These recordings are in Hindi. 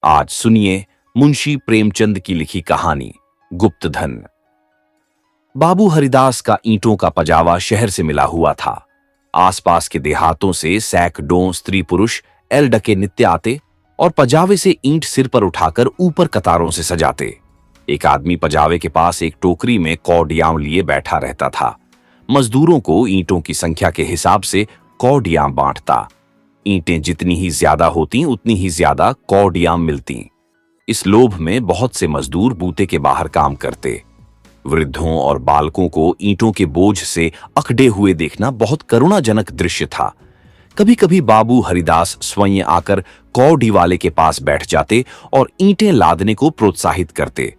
आज सुनिए मुंशी प्रेमचंद की लिखी कहानी गुप्तधन। बाबू हरिदास का ईंटों का पजावा शहर से मिला हुआ था। आसपास के देहातों से सैकड़ों स्त्री पुरुष एल डके नित्य आते और पजावे से ईंट सिर पर उठाकर ऊपर कतारों से सजाते। एक आदमी पजावे के पास एक टोकरी में कौडियां लिए बैठा रहता था। मजदूरों को ईंटों की संख्या के हिसाब से कौडियां बांटता। ईंटें जितनी ही ज्यादा होती उतनी ही ज्यादा कौडियां मिलती। इस लोभ में बहुत से मजदूर बूते के बाहर काम करते। वृद्धों और बालकों को ईंटों के बोझ से अकड़े हुए देखना बहुत करुणाजनक दृश्य था। कभी कभी बाबू हरिदास स्वयं आकर कौड़ी वाले के पास बैठ जाते और ईंटें लादने को प्रोत्साहित करते।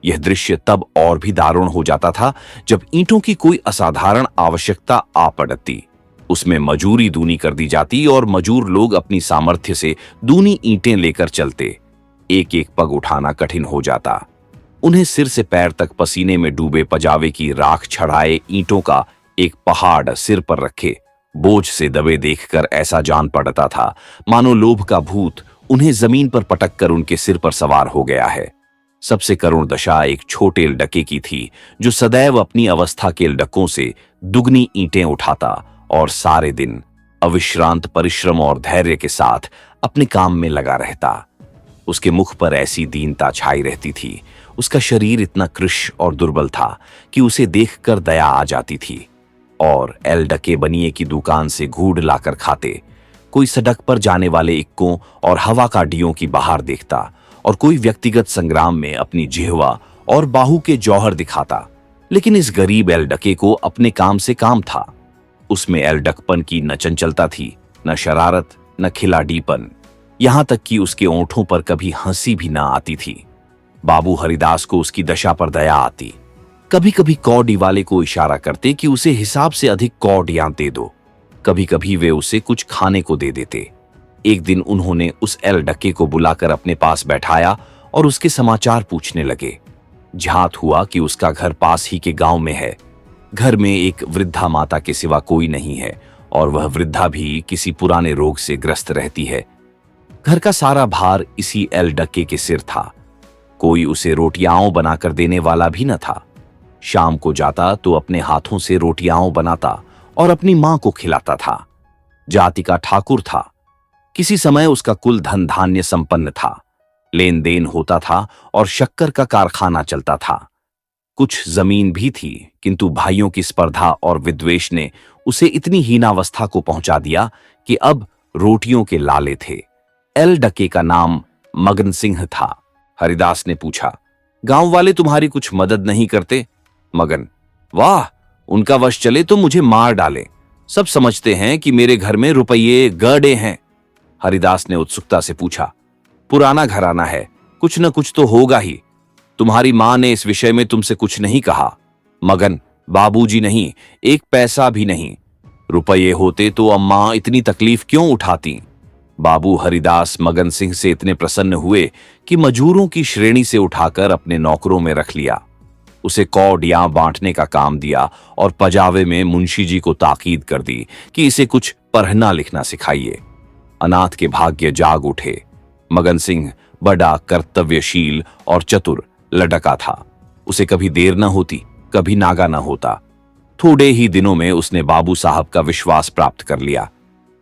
यह दृश्य तब और भी दारुण हो जाता था जब ईंटों की कोई असाधारण आवश्यकता आ पड़ती। उसमें मजूरी दूनी कर दी जाती और मजूर लोग अपनी सामर्थ्य से दूनी ईंटें लेकर चलते। एक एक पग उठाना कठिन हो जाता। उन्हें सिर से पैर तक पसीने में डूबे पजावे की राख छड़ाए ईंटों का एक पहाड़ सिर पर रखे बोझ से दबे देखकर ऐसा जान पड़ता था मानो लोभ का भूत उन्हें जमीन पर पटक कर उनके सिर पर सवार हो गया है। सबसे करुण दशा एक छोटे एलडके की थी जो सदैव अपनी अवस्था के एलडकों से दुगनी ईंटें उठाता और सारे दिन अविश्रांत परिश्रम और धैर्य के साथ अपने काम में लगा रहता। उसके मुख पर ऐसी दीनता छाई रहती थी। उसका शरीर इतना कृश और दुर्बल था कि उसे देखकर दया आ जाती थी। और एल डके बनिए की दुकान से घूड लाकर खाते। कोई सड़क पर जाने वाले इक्कों और हवा काडियों की बहार देखता और कोई व्यक्तिगत संग्राम में अपनी जिह्वा और बाहु के जौहर दिखाता। लेकिन इस गरीब एल डके को अपने काम से काम था। उसमें एलडकपन की न चंचलता थी, न शरारत, न खिलाड़ीपन, यहां तक कि उसके ओंठों पर कभी हंसी भी न आती थी। बाबू हरिदास को उसकी दशा पर दया आती। कभी कभी कौड़ी वाले को इशारा करते कि उसे हिसाब से अधिक कौडियां दे दो। कभी कभी वे उसे कुछ खाने को दे देते। एक दिन उन्होंने उस एल डके को बुलाकर अपने पास बैठाया और उसके समाचार पूछने लगे। झात हुआ कि उसका घर पास ही के गांव में है। घर में एक वृद्धा माता के सिवा कोई नहीं है और वह वृद्धा भी किसी पुराने रोग से ग्रस्त रहती है। घर का सारा भार इसी एल डके के सिर था। कोई उसे रोटियां बनाकर देने वाला भी न था। शाम को जाता तो अपने हाथों से रोटियां बनाता और अपनी मां को खिलाता था। जाति का ठाकुर था। किसी समय उसका कुल धन धान्य संपन्न था। लेन देन होता था और शक्कर का कारखाना चलता था। कुछ जमीन भी थी, किंतु भाइयों की स्पर्धा और विद्वेष ने उसे इतनी हीनावस्था को पहुंचा दिया कि अब रोटियों के लाले थे। एल डके का नाम मगन सिंह था। हरिदास ने पूछा, गांव वाले तुम्हारी कुछ मदद नहीं करते? मगन, वाह, उनका वश चले तो मुझे मार डाले। सब समझते हैं कि मेरे घर में रुपये गड़े हैं। हरिदास ने उत्सुकता से पूछा, पुराना घराना है, कुछ न कुछ तो होगा ही। तुम्हारी मां ने इस विषय में तुमसे कुछ नहीं कहा? मगन, बाबूजी नहीं, एक पैसा भी नहीं। रुपये होते तो अम्मा इतनी तकलीफ क्यों उठाती? बाबू हरिदास मगन सिंह से इतने प्रसन्न हुए कि मजूरों की श्रेणी से उठाकर अपने नौकरों में रख लिया। उसे कौडियां बांटने का काम दिया और पजावे में मुंशी जी को ताकीद कर दी कि इसे कुछ पढ़ना लिखना सिखाइए। अनाथ के भाग्य जाग उठे। मगन सिंह बड़ा कर्तव्यशील और चतुर लड़का था। उसे कभी देर न होती, कभी नागा न होता। थोड़े ही दिनों में उसने बाबू साहब का विश्वास प्राप्त कर लिया।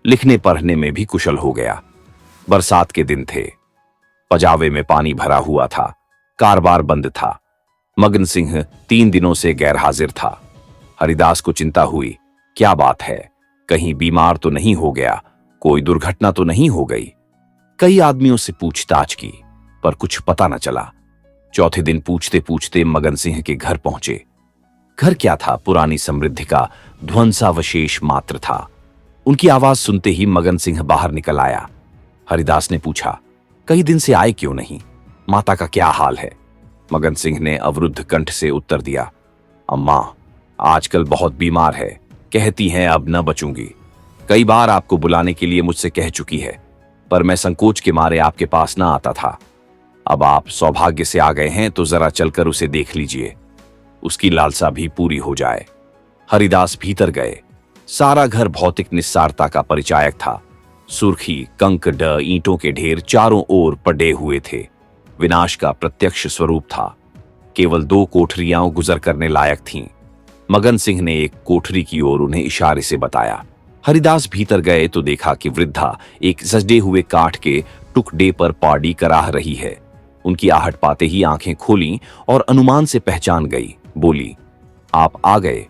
लिखने पढ़ने में भी कुशल हो गया। बरसात के दिन थे। पजावे में पानी भरा हुआ था। कारबार बंद था। मगन सिंह 3 दिनों से गैर हाजिर था। हरिदास को चिंता हुई, क्या बात है, कहीं बीमार तो नहीं हो गया, कोई दुर्घटना तो नहीं हो गई। कई आदमियों से पूछताछ की पर कुछ पता न चला। चौथे दिन पूछते पूछते मगन सिंह के घर पहुंचे। घर क्या था, पुरानी समृद्धि का ध्वंसावशेष मात्र था। उनकी आवाज सुनते ही मगन सिंह बाहर निकल आया। हरिदास ने पूछा, कई दिन से आए क्यों नहीं? माता का क्या हाल है? मगन सिंह ने अवरुद्ध कंठ से उत्तर दिया, अम्मा आजकल बहुत बीमार है, कहती हैं अब न बचूंगी। कई बार आपको बुलाने के लिए मुझसे कह चुकी है, पर मैं संकोच के मारे आपके पास ना आता था। अब आप सौभाग्य से आ गए हैं तो जरा चलकर उसे देख लीजिए, उसकी लालसा भी पूरी हो जाए। हरिदास भीतर गए। सारा घर भौतिक निस्सारता का परिचायक था। सुर्खी, कंकड़, ईंटों के ढेर चारों ओर पड़े हुए थे। विनाश का प्रत्यक्ष स्वरूप था। केवल 2 कोठरियां गुजर करने लायक थीं। मगन सिंह ने एक कोठरी की ओर उन्हें इशारे से बताया। हरिदास भीतर गए तो देखा कि वृद्धा एक सजे हुए काठ के टुकड़े पर पाड़ी कराह रही है। उनकी आहट पाते ही आंखें खोलीं और अनुमान से पहचान गई। बोली, आप आ गए।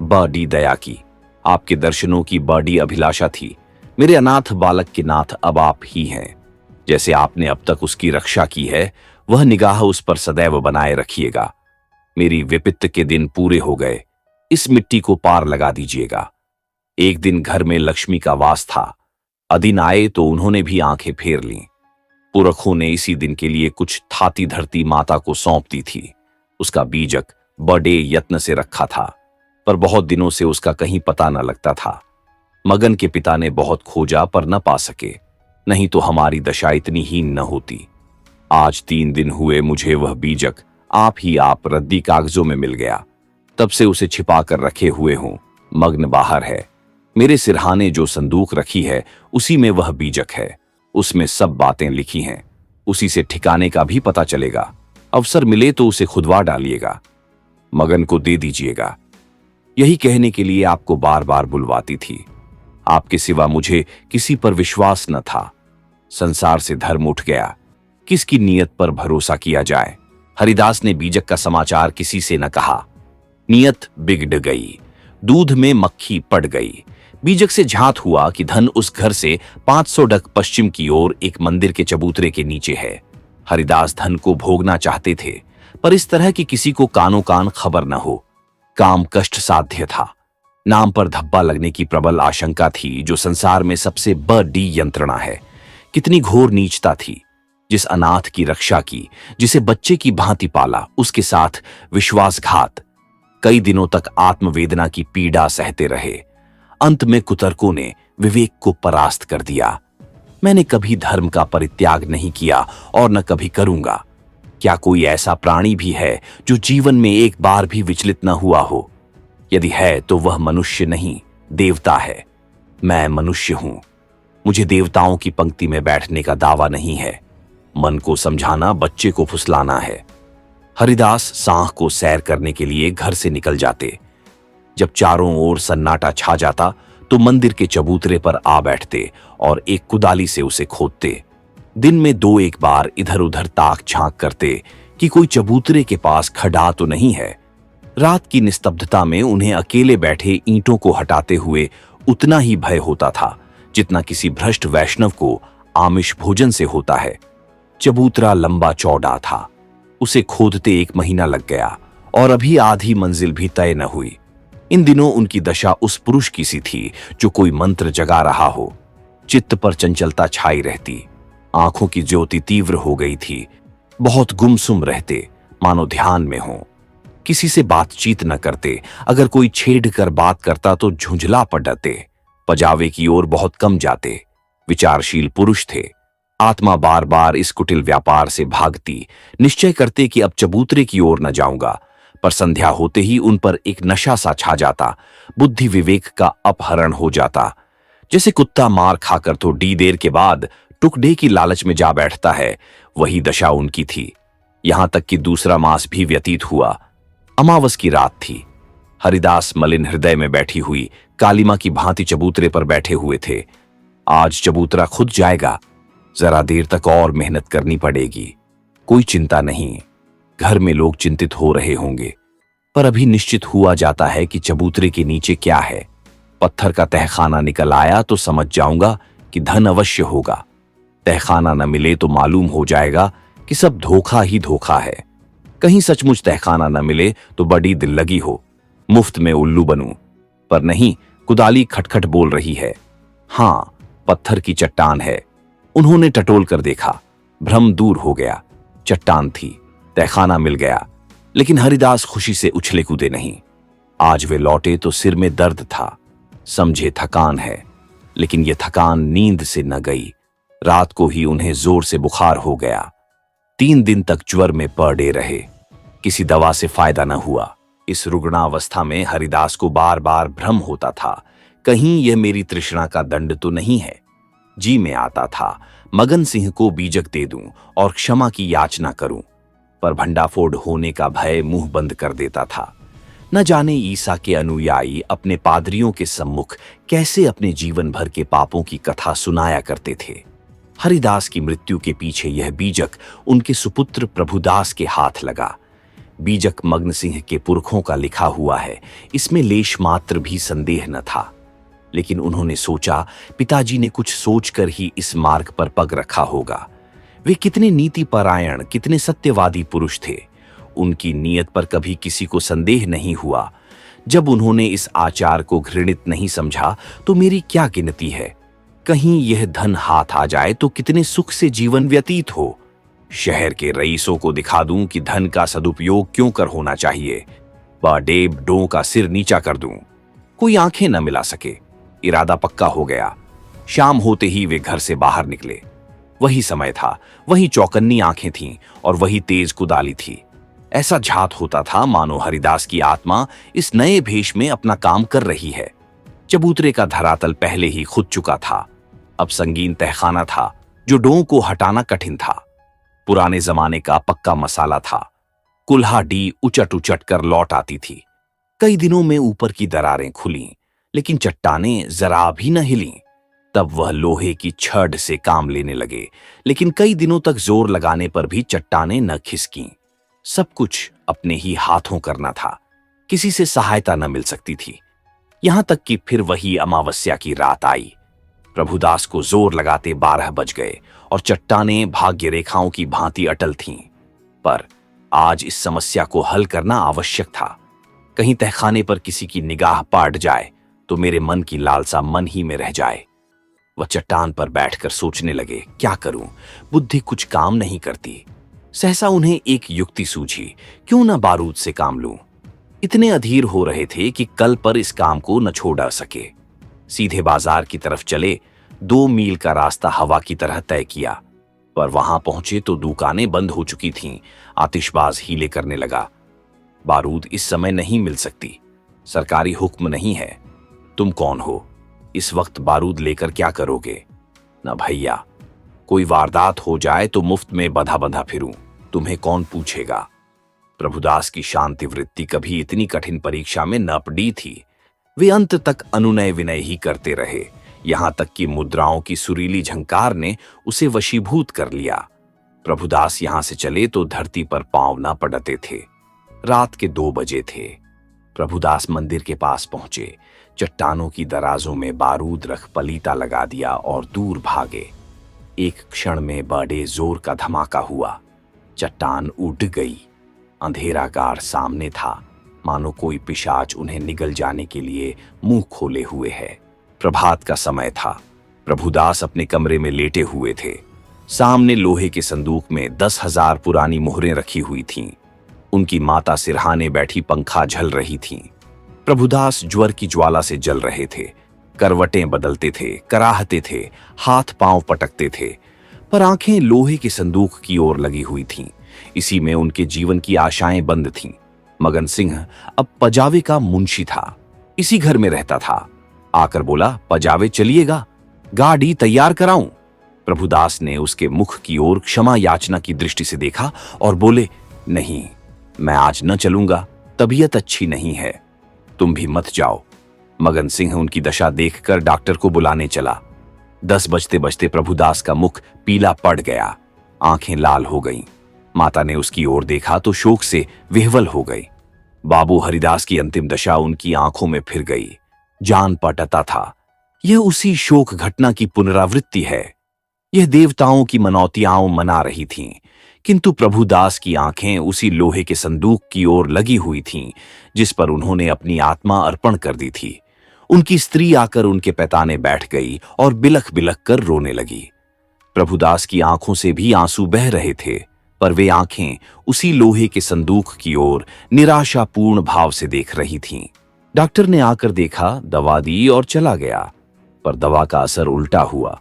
बड़ी दया की, आपके दर्शनों की बड़ी अभिलाषा थी। मेरे अनाथ बालक के नाथ अब आप ही हैं। जैसे आपने अब तक उसकी रक्षा की है, वह निगाह उस पर सदैव बनाए रखिएगा। मेरी विपत्ति के दिन पूरे हो गए, इस मिट्टी को पार लगा दीजिएगा। एक दिन घर में लक्ष्मी का वास था। अदिन आए तो उन्होंने भी आंखें फेर लीं। पुरखों ने इसी दिन के लिए कुछ थाती धरती माता को सौंप दी थी। उसका बीजक बड़े यत्न से रखा था, पर बहुत दिनों से उसका कहीं पता न लगता था। मगन के पिता ने बहुत खोजा पर न पा सके, नहीं तो हमारी दशा इतनी हीन न होती। आज 3 दिन हुए मुझे वह बीजक आप रद्दी कागजों में मिल गया। तब से उसे छिपा कर रखे हुए हूं। मग्न बाहर है। मेरे सिरहाने जो संदूक रखी है, उसी में वह बीजक है। उसमें सब बातें लिखी हैं। उसी से ठिकाने का भी पता चलेगा। अवसर मिले तो उसे खुदवा डालिएगा, मगन को दे दीजिएगा। यही कहने के लिए आपको बार बार बुलवाती थी। आपके सिवा मुझे किसी पर विश्वास न था। संसार से धर्म उठ गया, किसकी नीयत पर भरोसा किया जाए। हरिदास ने बीजक का समाचार किसी से न कहा। नीयत बिगड़ गई, दूध में मक्खी पड़ गई। बीजक से झांत हुआ कि धन उस घर से 500 डग पश्चिम की ओर एक मंदिर के चबूतरे के नीचे है। हरिदास धन को भोगना चाहते थे, पर इस तरह की किसी को कानो कान खबर न हो। काम कष्ट साध्य था। नाम पर धब्बा लगने की प्रबल आशंका थी, जो संसार में सबसे बड़ी यंत्रणा है। कितनी घोर नीचता थी। जिस अनाथ की रक्षा की, जिसे बच्चे की भांति पाला, उसके साथ विश्वासघात। कई दिनों तक आत्मवेदना की पीड़ा सहते रहे। अंत में कुतर्कों ने विवेक को परास्त कर दिया। मैंने कभी धर्म का परित्याग नहीं किया और न कभी करूंगा। क्या कोई ऐसा प्राणी भी है जो जीवन में एक बार भी विचलित न हुआ हो? यदि है तो वह मनुष्य नहीं, देवता है। मैं मनुष्य हूं। मुझे देवताओं की पंक्ति में बैठने का दावा नहीं है। मन को समझाना बच्चे को फुसलाना है। हरिदास सांख को सैर करने के लिए घर से निकल जाते। जब चारों ओर सन्नाटा छा जाता तो मंदिर के चबूतरे पर आ बैठते और एक कुदाली से उसे खोदते। दिन में 2-1 बार इधर उधर ताक झांक करते कि कोई चबूतरे के पास खड़ा तो नहीं है। रात की निस्तब्धता में उन्हें अकेले बैठे ईंटों को हटाते हुए उतना ही भय होता था जितना किसी भ्रष्ट वैष्णव को आमिष भोजन से होता है। चबूतरा लंबा चौड़ा था। उसे खोदते 1 महीना लग गया और अभी आधी मंजिल भी तय न हुई। इन दिनों उनकी दशा उस पुरुष की सी थी जो कोई मंत्र जगा रहा हो। चित्त पर चंचलता छाई रहती। आंखों की ज्योति तीव्र हो गई थी। बहुत गुमसुम रहते, मानो ध्यान में हो। किसी से बातचीत न करते। अगर कोई छेड़ कर बात करता तो झुंझला पड़ते। पजावे की ओर बहुत कम जाते। विचारशील पुरुष थे। आत्मा बार बार इस कुटिल व्यापार से भागती। निश्चय करते कि अब चबूतरे की ओर न जाऊंगा, पर संध्या होते ही उन पर एक नशा सा छा जाता। बुद्धि विवेक का अपहरण हो जाता। जैसे कुत्ता मार खाकर थोड़ी देर के बाद टुकड़े की लालच में जा बैठता है, वही दशा उनकी थी। यहां तक कि दूसरा मास भी व्यतीत हुआ। अमावस की रात थी। हरिदास मलिन हृदय में बैठी हुई कालिमा की भांति चबूतरे पर बैठे हुए थे। आज चबूतरा खुद जाएगा। जरा देर तक और मेहनत करनी पड़ेगी। कोई चिंता नहीं। घर में लोग चिंतित हो रहे होंगे, पर अभी निश्चित हुआ जाता है कि चबूतरे के नीचे क्या है। पत्थर का तहखाना निकल आया तो समझ जाऊंगा कि धन अवश्य होगा। तहखाना न मिले तो मालूम हो जाएगा कि सब धोखा ही धोखा है। कहीं सचमुच तहखाना न मिले तो बड़ी दिल लगी हो, मुफ्त में उल्लू बनूं। पर नहीं, कुदाली खटखट बोल रही है। हां, पत्थर की चट्टान है। उन्होंने टटोल कर देखा। भ्रम दूर हो गया। चट्टान थी। तहखाना मिल गया। लेकिन हरिदास खुशी से उछले कूदे नहीं। आज वे लौटे तो सिर में दर्द था। समझे थकान है, लेकिन यह थकान नींद से न गई। रात को ही उन्हें जोर से बुखार हो गया। 3 दिन तक ज्वर में पड़े रहे। किसी दवा से फायदा न हुआ। इस रुग्णावस्था में हरिदास को बार बार भ्रम होता था, कहीं यह मेरी तृष्णा का दंड तो नहीं है। जी में आता था मगन सिंह को बीजक दे दूं और क्षमा की याचना करूं, पर भंडाफोड़ होने का भय मुंह बंद कर देता था। न जाने ईसा के अनुयायी अपने पादरियों के सम्मुख कैसे अपने जीवन भर के पापों की कथा सुनाया करते थे। हरिदास की मृत्यु के पीछे यह बीजक उनके सुपुत्र प्रभुदास के हाथ लगा। बीजक मगन सिंह के पुरखों का लिखा हुआ है, इसमें लेश मात्र भी संदेह न था। लेकिन उन्होंने सोचा पिताजी ने कुछ सोचकर ही इस मार्ग पर पग रखा होगा। वे कितने नीतिपरायण, कितने सत्यवादी पुरुष थे। उनकी नीयत पर कभी किसी को संदेह नहीं हुआ। जब उन्होंने इस आचार को घृणित नहीं समझा तो मेरी क्या गिनती है। कहीं यह धन हाथ आ जाए तो कितने सुख से जीवन व्यतीत हो। शहर के रईसों को दिखा दूं कि धन का सदुपयोग क्यों कर होना चाहिए। बाडेब डों का सिर नीचा कर दूं, कोई आंखें न मिला सके। इरादा पक्का हो गया। शाम होते ही वे घर से बाहर निकले। वही समय था, वही चौकन्नी आंखें थीं और वही तेज कुदाली थी। ऐसा झात होता था मानो हरिदास की आत्मा इस नए भेष में अपना काम कर रही है। चबूतरे का धरातल पहले ही खुद चुका था। अब संगीन तहखाना था जो डों को हटाना कठिन था। पुराने जमाने का पक्का मसाला था। कुल्हा डी उचट उचट कर लौट आती थी। कई दिनों में ऊपर की दरारें खुलीं, लेकिन चट्टानें जरा भी न हिलीं। तब वह लोहे की छड़ से काम लेने लगे, लेकिन कई दिनों तक जोर लगाने पर भी चट्टानें न खिसकीं। सब कुछ अपने ही हाथों करना था। किसी से सहायता न मिल सकती थी। यहां तक कि फिर वही अमावस्या की रात आई। प्रभुदास को जोर लगाते 12 बज गए और चट्टानें भाग्य रेखाओं की भांति अटल थीं। पर आज इस समस्या को हल करना आवश्यक था। कहीं तहखाने पर किसी की निगाह पाट जाए तो मेरे मन की लालसा मन ही में रह जाए। वह चट्टान पर बैठकर सोचने लगे, क्या करूं, बुद्धि कुछ काम नहीं करती। सहसा उन्हें एक युक्ति सूझी, क्यों न बारूद से काम लूं। इतने अधीर हो रहे थे कि कल पर इस काम को न छोड़ सके। सीधे बाजार की तरफ चले। 2 मील का रास्ता हवा की तरह तय किया, पर वहां पहुंचे तो दुकानें बंद हो चुकी थीं। आतिशबाज हीले करने लगा। बारूद इस समय नहीं मिल सकती, सरकारी हुक्म नहीं है। तुम कौन हो, इस वक्त बारूद लेकर क्या करोगे? न भैया, कोई वारदात हो जाए तो मुफ्त में बंधा बंधा फिरूं, तुम्हें कौन पूछेगा। प्रभुदास की शांति वृत्ति कभी इतनी कठिन परीक्षा में न पड़ी थी। वे अंत तक अनुनय विनय ही करते रहे, यहां तक कि मुद्राओं की सुरीली झंकार ने उसे वशीभूत कर लिया। प्रभुदास यहां से चले तो धरती पर पांव न पड़ते थे। रात के 2 बजे थे। प्रभुदास मंदिर के पास पहुंचे। चट्टानों की दराजों में बारूद रख पलीता लगा दिया और दूर भागे। एक क्षण में बड़े जोर का धमाका हुआ। चट्टान उड़ गई। अंधेरा गार सामने था, मानो कोई पिशाच उन्हें निगल जाने के लिए मुंह खोले हुए है। प्रभात का समय था। प्रभुदास अपने कमरे में लेटे हुए थे। सामने लोहे के संदूक में 10,000 पुरानी मोहरें रखी हुई थीं। उनकी माता सिरहाने बैठी पंखा झल रही थीं। प्रभुदास ज्वर की ज्वाला से जल रहे थे। करवटें बदलते थे, कराहते थे, हाथ पांव पटकते थे, पर आंखें लोहे के संदूक की ओर लगी हुई थीं। इसी में उनके जीवन की आशाएं बंद थीं। मगन सिंह अब पजावे का मुंशी था, इसी घर में रहता था। आकर बोला, पजावे चलिएगा, गाड़ी तैयार कराऊं। प्रभुदास ने उसके मुख की ओर क्षमा याचना की दृष्टि से देखा और बोले, नहीं, मैं आज न चलूंगा, तबीयत अच्छी नहीं है, तुम भी मत जाओ। मगन सिंह उनकी दशा देखकर डॉक्टर को बुलाने चला। 10 बजते बजते प्रभुदास का मुख पीला पड़ गया, आंखें लाल हो गईं। माता ने उसकी ओर देखा तो शोक से विह्वल हो गई। बाबू हरिदास की अंतिम दशा उनकी आंखों में फिर गई। जान पटता था, यह उसी शोक घटना की पुनरावृत्ति है। यह देवताओं की मनौतियां मना रही थीं, किंतु प्रभुदास की आंखें उसी लोहे के संदूक की ओर लगी हुई थीं जिस पर उन्होंने अपनी आत्मा अर्पण कर दी थी। उनकी स्त्री आकर उनके पैताने बैठ गई और बिलख बिलख कर रोने लगी। प्रभुदास की आंखों से भी आंसू बह रहे थे, पर वे आंखें उसी लोहे के संदूक की ओर निराशापूर्ण भाव से देख रही थीं। डॉक्टर ने आकर देखा, दवा दी और चला गया, पर दवा का असर उल्टा हुआ।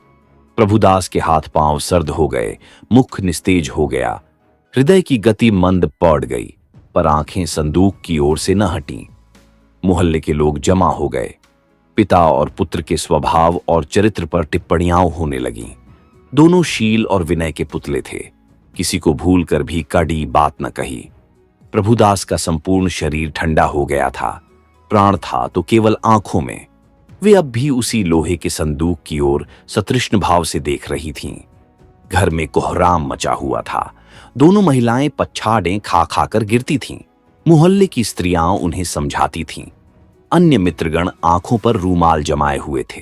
प्रभुदास के हाथ पांव सर्द हो गए, मुख निस्तेज हो गया, हृदय की गति मंद पड़ गई, पर आंखें संदूक की ओर से न हटीं। मोहल्ले के लोग जमा हो गए। पिता और पुत्र के स्वभाव और चरित्र पर टिप्पणियां होने लगीं। दोनों शील और विनय के पुतले थे, किसी को भूल कर भी कड़ी बात न कही। प्रभुदास का संपूर्ण शरीर ठंडा हो गया था, प्राण था तो केवल आंखों में। वे अब भी उसी लोहे के संदूक की ओर सतृष्ण भाव से देख रही थीं। घर में कोहराम मचा हुआ था। दोनों महिलाएं पछाड़ें खा खाकर गिरती थीं। मोहल्ले की स्त्रियां उन्हें समझाती थीं। अन्य मित्रगण आंखों पर रूमाल जमाए हुए थे।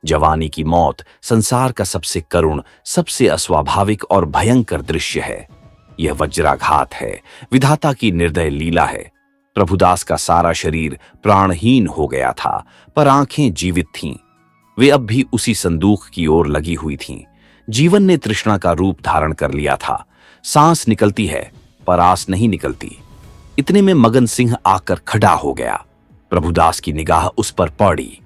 जवानी की मौत संसार का सबसे करुण, सबसे अस्वाभाविक और भयंकर दृश्य है। यह वज्राघात है, विधाता की निर्दय लीला है। प्रभुदास का सारा शरीर प्राणहीन हो गया था, पर आंखें जीवित थीं। वे अब भी उसी संदूक की ओर लगी हुई थीं। जीवन ने तृष्णा का रूप धारण कर लिया था। सांस निकलती है, पर आस नहीं निकलती। इतने में मगन सिंह आकर खड़ा हो गया। प्रभुदास की निगाह उस पर पड़ी।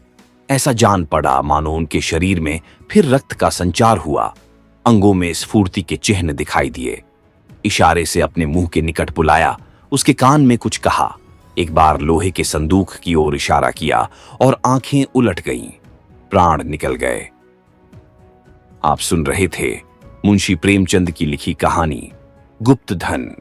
ऐसा जान पड़ा मानो उनके शरीर में फिर रक्त का संचार हुआ। अंगों में स्फूर्ति के चिन्ह दिखाई दिए। इशारे से अपने मुंह के निकट बुलाया, उसके कान में कुछ कहा। एक बार लोहे के संदूक की ओर इशारा किया और आंखें उलट गईं। प्राण निकल गए। आप सुन रहे थे मुंशी प्रेमचंद की लिखी कहानी गुप्त धन।